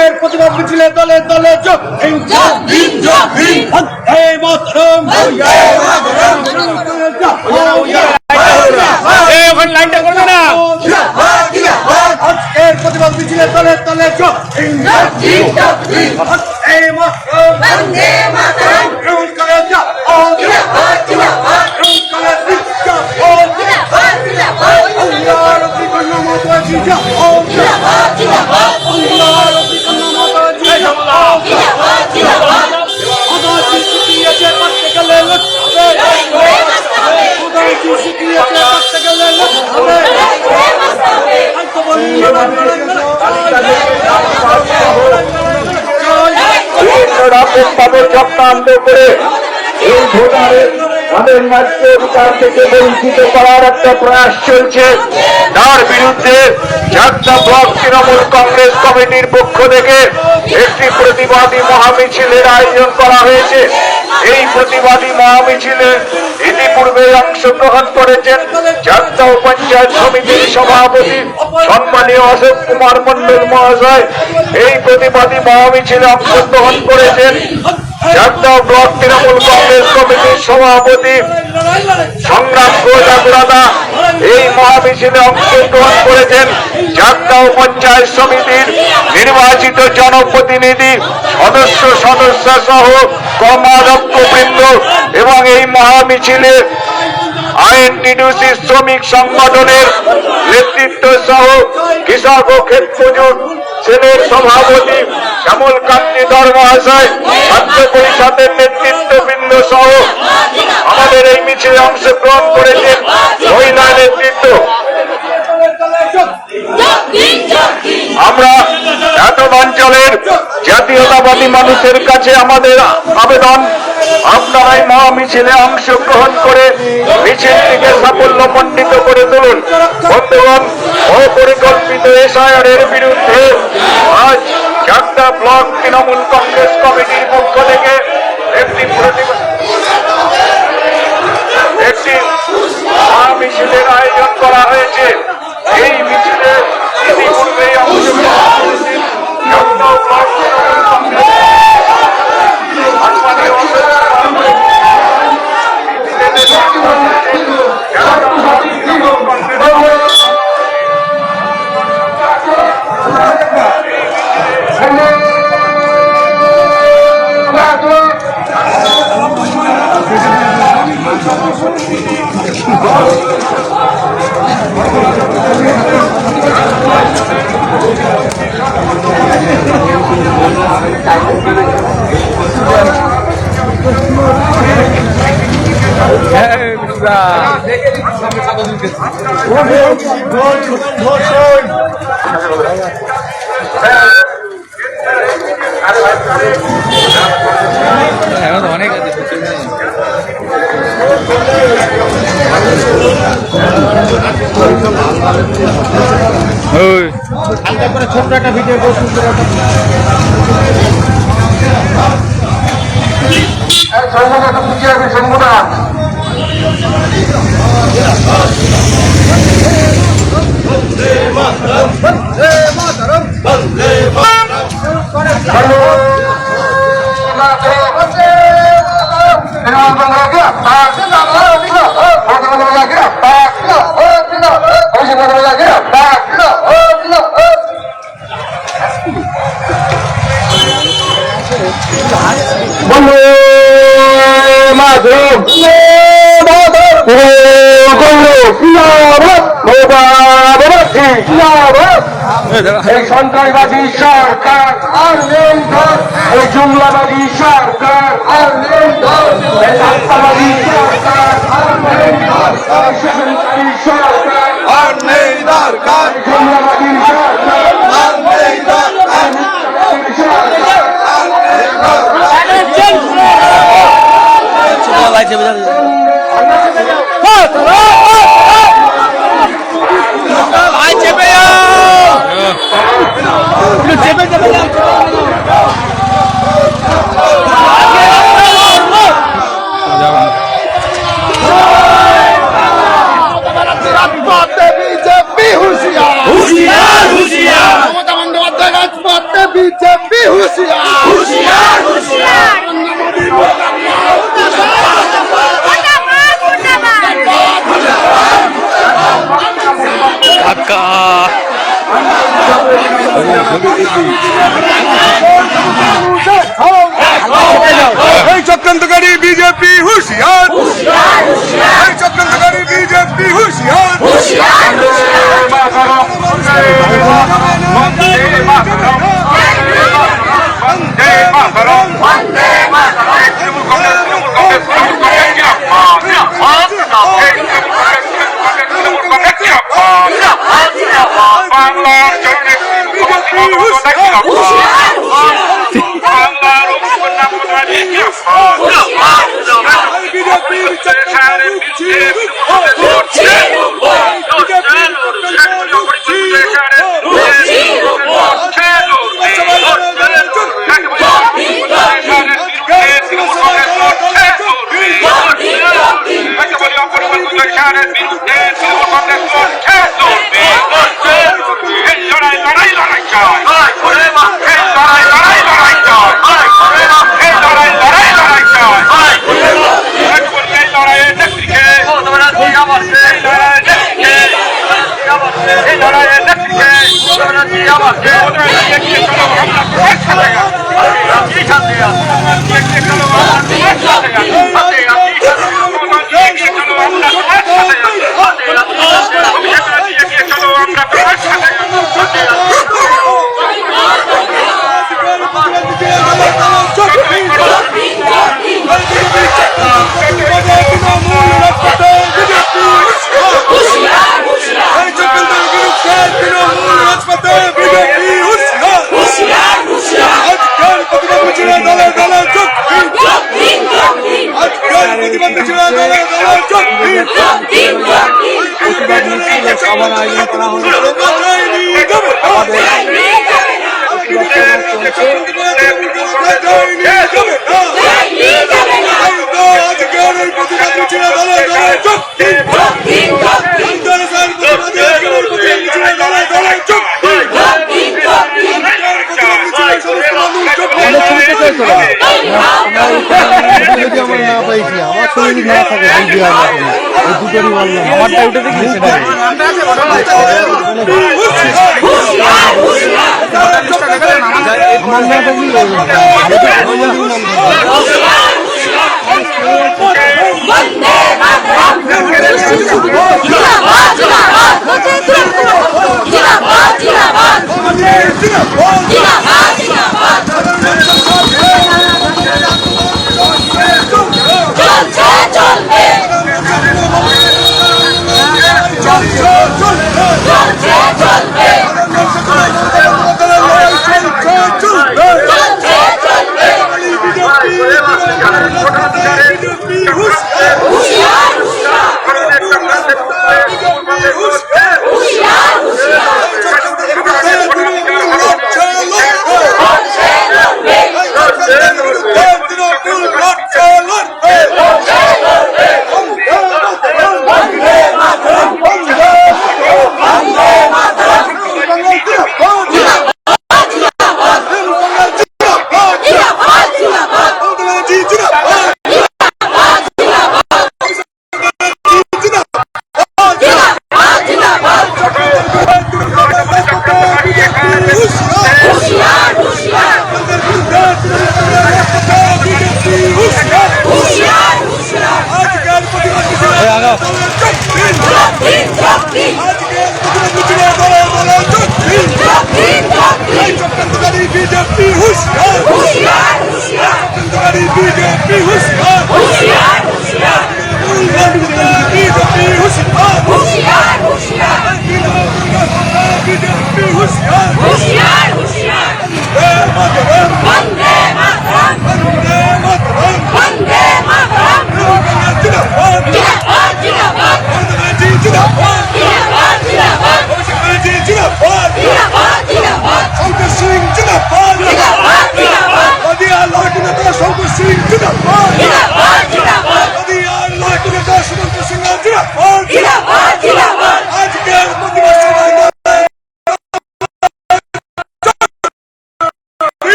আজকের প্রতিবাদ মিছিলে দলে দলে যোগ লাইনটা করবে না। আজকের প্রতিবাদ মিছিলে দলে দলে যোগ চক্রান্ত করে এই ভোটারের তাদের ন্যায্য অধিকার থেকে বঞ্চিত করার একটা প্রয়াস চলছে। তার বিরুদ্ধে চাকদা ব্লক তৃণমূল কংগ্রেস কমিটির পক্ষ থেকে একটি প্রতিবাদী মহামিছিলের আয়োজন করা হয়েছে। এই প্রতিবাদী মহামিছিলে ইতিপূর্বে অংশগ্রহণ করেছেন চাকদা পঞ্চায়েত সমিতির সভাপতি সম্মানীয় অশোক কুমার মন্ডল মহাশয়। এই প্রতিবাদী মহামিছিলে অংশগ্রহণ করেছেন চাকদা ব্লক তৃণমূল কংগ্রেস কমিটির সভাপতি সংগ্রাম ঘোষাগুড়াদা। এই মহামিছিলে অংশগ্রহণ করেছেন চাকদা পঞ্চায়েত সমিতির নির্বাচিত জনপ্রতিনিধি সদস্য সহ কর্মাধ্যক্ষবৃন্দ এবং এই মহামিছিলে আইএনটিডিসি শ্রমিক সংগঠনের নেতৃত্ব সহ কৃষক ও ক্ষেত মজুর সেনের সভাপতি শ্যামল কান্তি ধর মহাশয়, ছাত্র পরিষদের নেতৃত্ববৃন্দ সহ আমাদের এই মিছিলে অংশগ্রহণ করেছেন মহিলা নেতৃত্ব। আমরা এতদ অঞ্চলের জাতীয়তাবাদী মানুষের কাছে আমাদের আবেদন, আপনারা এই মহামিছিলে অংশগ্রহণ করে মিছিলটিকে সাফল্যমণ্ডিত করে তুলুন। বন্ধুগণ, অপরিকল্পিত এসআইআরের বিরুদ্ধে আজ চাকদা ব্লক তৃণমূল কংগ্রেস কমিটির পক্ষ থেকে একটি মহামিছিলের আয়োজন করা হয়েছে। এই মিছিলে ইতিপূর্বেই অংশগ্রহণ করেছেন চাকদা ব্লক তৃণমূল কংগ্রেস অনেক আছে হালকা করে ছোট্ট একটা ভিডিও এই সন্ত্রাসবাদী সরকার আর নেই, এই জুমলাবাদী সরকার আর নেই, এই আত্মাবাদী সরকার আর নেই, সরকারি সরকার আর নেই দরকার, জুমলাবাদী সরকার আর নেই দরকার, সরকার আর নেই বিজেপি এই চক্রান্তকারী বিজেপি হুঁশিয়ার, এই চক্রান্তকারী বিজেপি হুঁশিয়ার। বাংলার জন্য বাংলার উপকন্যা আবার আয়োজন করা হয়েছে। আমার না পাইছি, আমার শরীর না থাকে দুটোরই বললাম, আমারটা উঠে দেখি সেটা আমার না থাকি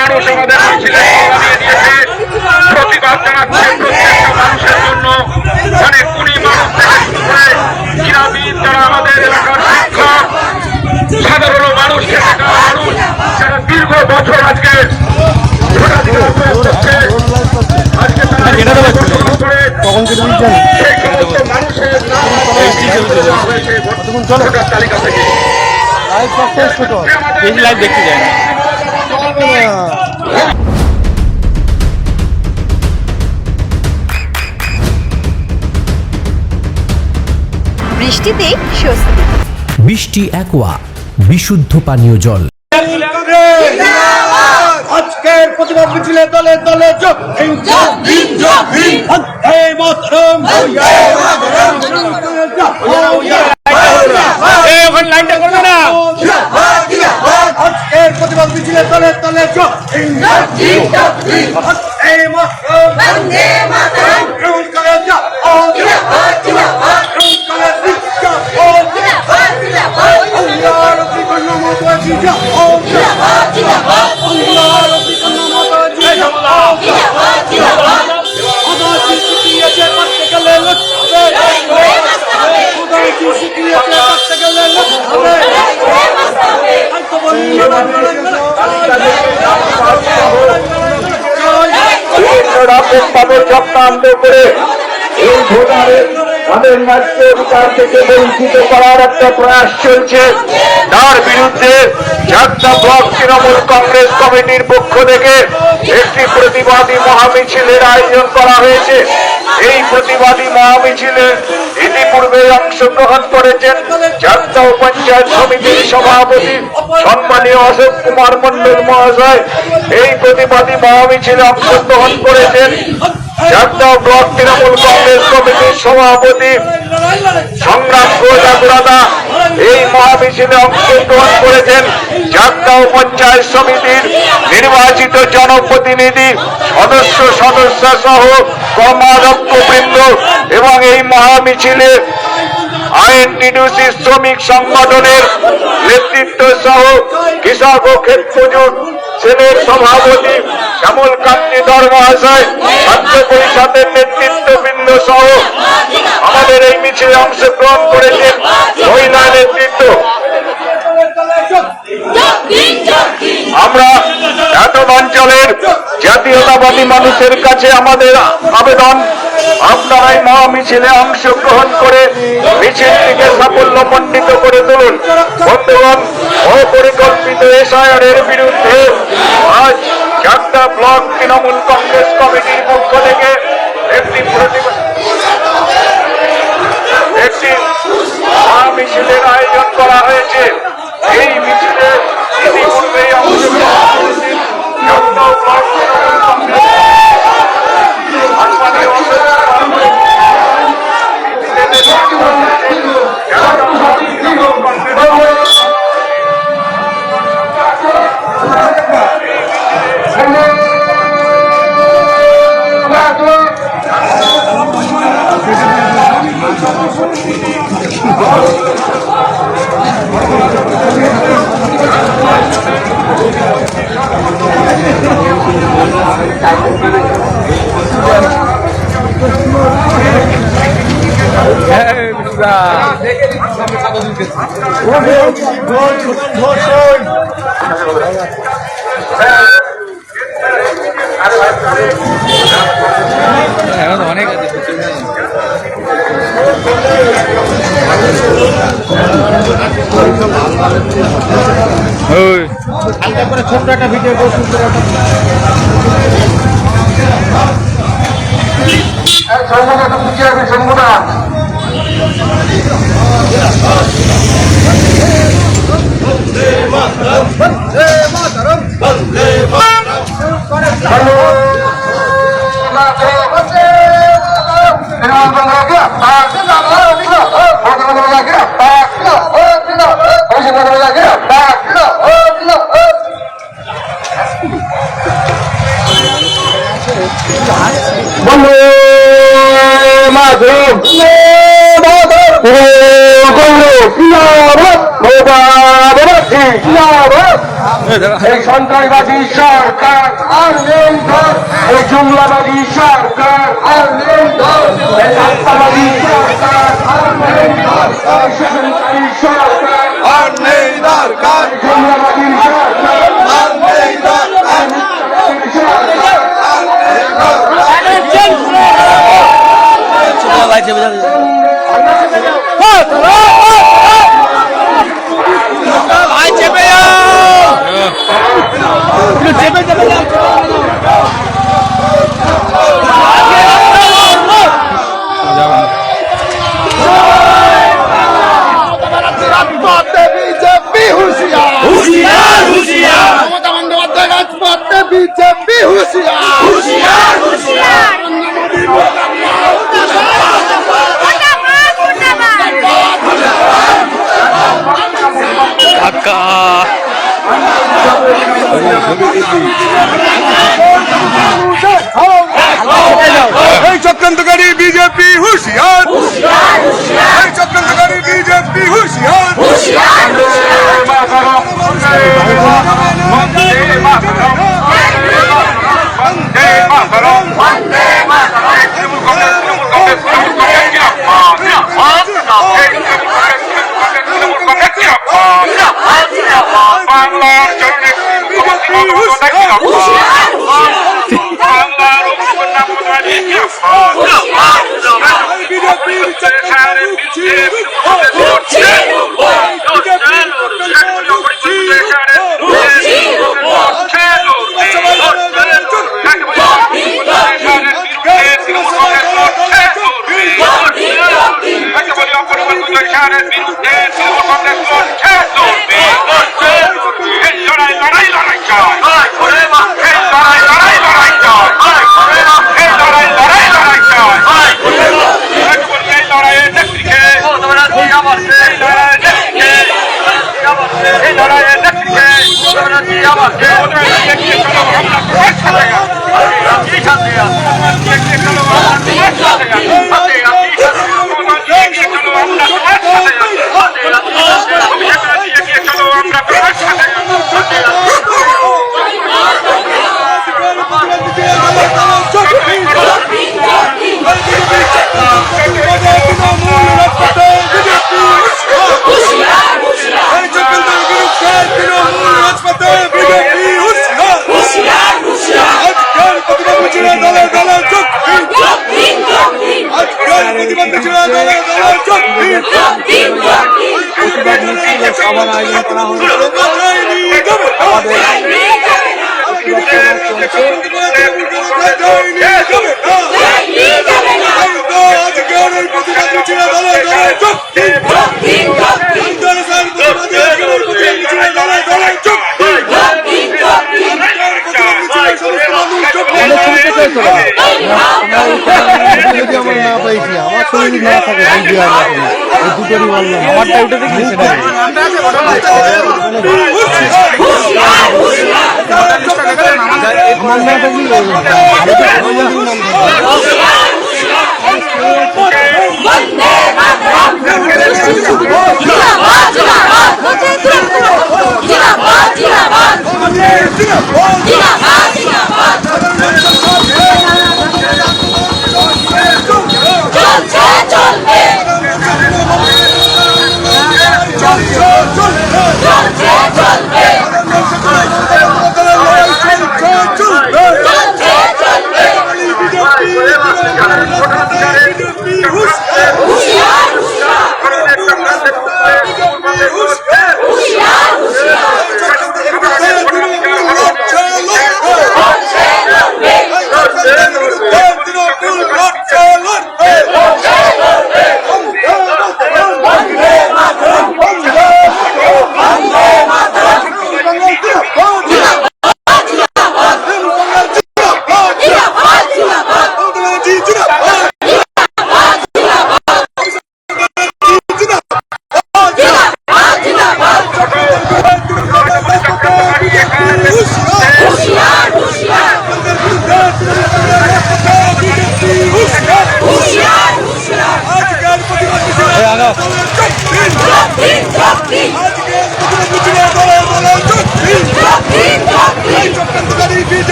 মানুষ আমাদের মিছিলে প্রতিবাদ জানাচ্ছে প্রত্যেকটা মানুষের জন্য, অনেক কুড়ি মানুষ থেকে শুরু করে ক্রীড়াবিদ, যারা আমাদের এলাকার শিক্ষক, সাধারণ মানুষ থেকে মানুষ যারা দীর্ঘ বছর আজকে আজকে কখন কেটে দিচ্ছেন সেই সমস্ত মানুষের ভোটার তালিকা থেকে লাইভ শেষ ছোট বেশি লাইভ দেখতে যায় না। বৃষ্টিতে স্বস্তি। বৃষ্টি অ্যাকোয়া বিশুদ্ধ পানীয় জল। আজকের প্রতিবাদ মিছিলে দলে দলে যোগ লাইনটা করবে না। আজকের প্রতিবাদ মিছিলে দলে দলে যোগ তাদের চক্রান্ত করে এই ভোটারের তাদের ন্যায্য অধিকার থেকে বঞ্চিত করার একটা প্রয়াস চলছে, তার বিরুদ্ধে চাকদা ব্লক তৃণমূল কংগ্রেস কমিটির পক্ষ থেকে একটি প্রতিবাদী মহামিছিলের আয়োজন করা হয়েছে। এই প্রতিবাদী মহামিছিলে ইতিপূর্বে অংশগ্রহণ করেছেন চাকদা পঞ্চায়েত সমিতির সভাপতি সম্মানীয় অশোক কুমার মন্ডল মহাশয়। এই প্রতিবাদী মহামিছিলে অংশগ্রহণ করেছেন চাকদা ব্লক তৃণমূল কংগ্রেস কমিটির সভাপতি সংগ্রাম ঘোষাগুড়াদা। এই মহামিছিলে অংশগ্রহণ করেছেন চাকদা পঞ্চায়েত সমিতির নির্বাচিত জনপ্রতিনিধি সদস্য সহ কর্মাধ্যক্ষবৃন্দ এবং এই মহামিছিলে আইএনটিডিসি শ্রমিক সংগঠনের নেতৃত্ব সহ কৃষক ও ক্ষেত মজুর সেনের সভাপতি শ্যামল কান্তি ধর মহাশয়, ছাত্র পরিষদের নেতৃত্ববৃন্দ সহ আমাদের এই মিছিলে অংশগ্রহণ করেছেন মহিলা নেতৃত্ব। আমরা এত অঞ্চলের জাতীয়তাবাদী মানুষের কাছে আমাদের আবেদন, আপনারা এই মহামিছিলে অংশগ্রহণ করে মিছিলটিকে সাফল্যমণ্ডিত করে তুলুন। বন্ধুগণ, অপরিকল্পিত এসআইআরের বিরুদ্ধে আজ চাকদা ব্লক তৃণমূল কংগ্রেস কমিটির পক্ষ থেকে একটি মহামিছিলের আয়োজন করা হয়েছে। এই মিছিলে ইতিপূর্বেই অংশগ্রহণ করেছেন চাকদা ব্লক তৃণমূল কংগ্রেস অনেক আছে। হালকা করে ছোট্ট একটা ভিডিও করে বন্দে মাতরম। জিন্দাবাদ মোবারকবাদী জিন্দাবাদ এই সন্ত্রাসবাদী সরকার আর নেই ধর এই জুমলাবাদী সরকার আর নেই ধর এই আত্মাবাদী সরকার আর নেই ধর এই সন্ত্রাসী সরকার আর নেই দরকার, জুমলাবাদী সরকার আর নেই দরকার, ভাই চেপে যাবে ভাই চেপে যাও চেপে চেপে যাও বিজেপি হুঁশিয়ার, হুশিয়ার হুশিয়ার মমতা বন্দ্যোপাধ্যায় রাজপথে বিজেপি হুঁশিয়ার, হুশিয়ার হুশিয়ার কাকা এই চক্রান্তকারী বিজেপি হুঁশিয়ার, এই চক্রান্তকারী বিজেপি হুঁশিয়ার, বাংলার জননেত্রী মুখ্যমন্ত্রী বাংলার উপকন্যা সভার আয়োজন করা যদি আমার না পাইছি, আমার শরীর না থাকে বিজেপি এই দুটোরই বললাম, আমারটা উঠে দেখলি সেটা আমার না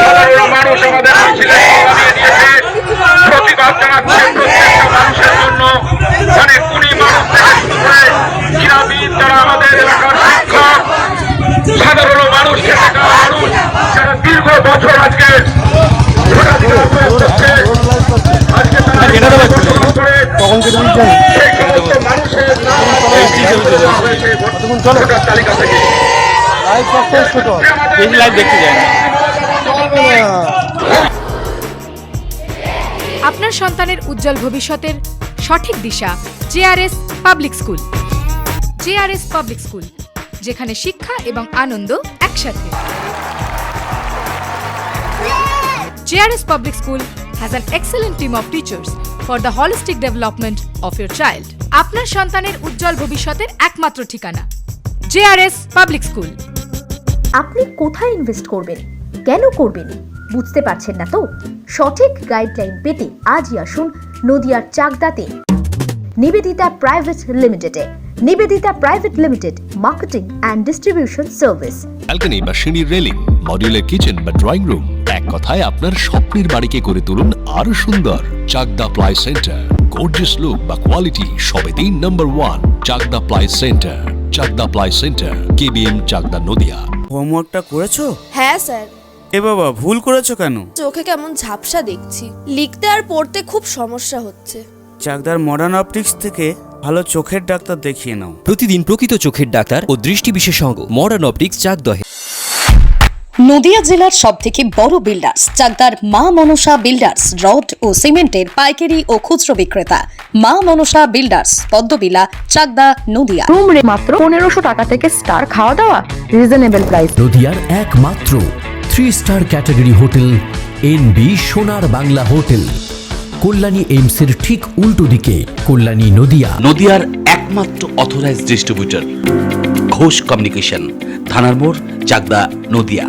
সাধারণ মানুষ আমাদের মিছিলে বানিয়ে দিয়েছে। প্রতিবাদ জানাচ্ছে প্রত্যেকটা মানুষের জন্য, মানে কুড়ি মানুষ থেকে শুরু করে ক্রীড়াবিদ, যারা আমাদের এলাকার শিক্ষক, সাধারণ মানুষ থেকে মানুষ যারা দীর্ঘ বছর আজকে ভোটাধিকার প্রয়োগ করছে, আজকে তারা বসবাস করে সেই সমস্ত মানুষের নাম দেওয়া হয়েছে ভোটার তালিকা থেকে। লাইভ দেখতে যায় না। আপনার সন্তানের উজ্জ্বল ভবিষ্যতের সঠিক দিশা JRS public school. JRS public school, যেখানে শিক্ষা এবং আনন্দ একসাথে। JRS public school has an excellent team of teachers for the holistic development of your child. আপনার সন্তানের উজ্জ্বল ভবিষ্যতের একমাত্র ঠিকানা জেআরএস পাবলিক স্কুল। আপনি কোথায় ইনভেস্ট করবেন, কেন করবেন, বুঝতে পারছেন না তো? সঠিক গাইডলাইন পেতে আজই আসুন নদিয়ার চাকদাতে নিবেদিতা প্রাইভেট লিমিটেডে। Nivedita private limited, marketing and distribution service. Balcony বা সিঁড়ির রেলিং, মডিউলার কিচেন বা ড্রয়িং রুম, এক কথায় আপনার স্বপ্নের বাড়িকে করে তুলুন আরো সুন্দর। Chakdah ply centre, gorgeous look বা কোয়ালিটি সবেতেই number 1। Chakdah ply centre, Chakdah ply centre, KBM, Chakdah, Nadia. হোমওয়ার্কটা করেছো? হ্যাঁ স্যার। এ বাবা, ভুল করেছো কেন? চোখে কেমন ঝাপসা দেখছি, লিখতে আর পড়তে খুব সমস্যা হচ্ছে। চাকদার মডার্ন অপটিক্স থেকে ভালো চোখের ডাক্তার দেখিয়ে নাও। প্রতিদিন প্রকৃত চোখের ডাক্তার ও দৃষ্টি বিশেষজ্ঞ মডার্ন অপটিক্স চাকদহে। নদিয়া জেলার সবথেকে বড় বিল্ডার্স চাকদার মা মনসা বিল্ডার্স, রড ও সিমেন্টের পাইকারি ও খুচরো বিক্রেতা। মা মনসা বিল্ডার্স, পদ্মবিলা, চাকদা, নদিয়া। রুম রে মাত্র 1500 টাকা থেকে স্টার, খাওয়া দাওয়া রিজনেবল প্রাইস। নদিয়ার একমাত্র 3 স্টার ক্যাটাগরি হোটেল এনবি সোনার বাংলা হোটেল, কল্যাণী এইমসের ঠিক উল্টো দিকে, কল্যাণী, নদিয়া। নদিয়ার একমাত্র অথরাইজড ডিস্ট্রিবিউটর ঘোষ কমিউনিকেশন, থানার মোড়, চাকদা, নদিয়া।